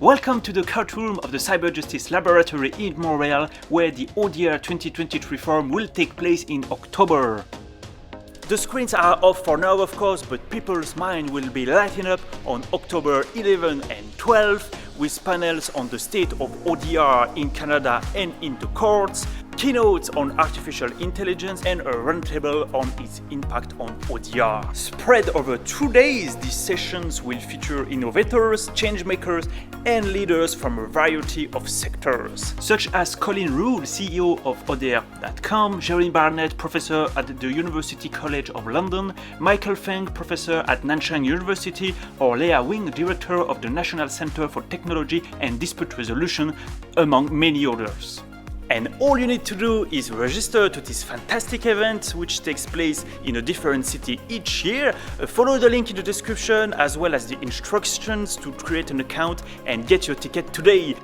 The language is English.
Welcome to the courtroom of the Cyberjustice Laboratory in Montreal, where the ODR 2023 Forum will take place in October. The screens are off for now, of course, but people's mind will be lighting up on October 11 and 12 with panels on the state of ODR in Canada and in the courts, keynotes on artificial intelligence, and a roundtable on its impact on ODR. Spread over 2 days, these sessions will feature innovators, changemakers, and leaders from a variety of sectors, such as Colin Rule, CEO of ODR.com, Jeremy Barnett, professor at the University College of London, Michael Feng, professor at Nanchang University, or Leah Wing, director of the National Center for Technology and Dispute Resolution, among many others. And all you need to do is register to this fantastic event, which takes place in a different city each year. Follow the link in the description as well as the instructions to create an account and get your ticket today.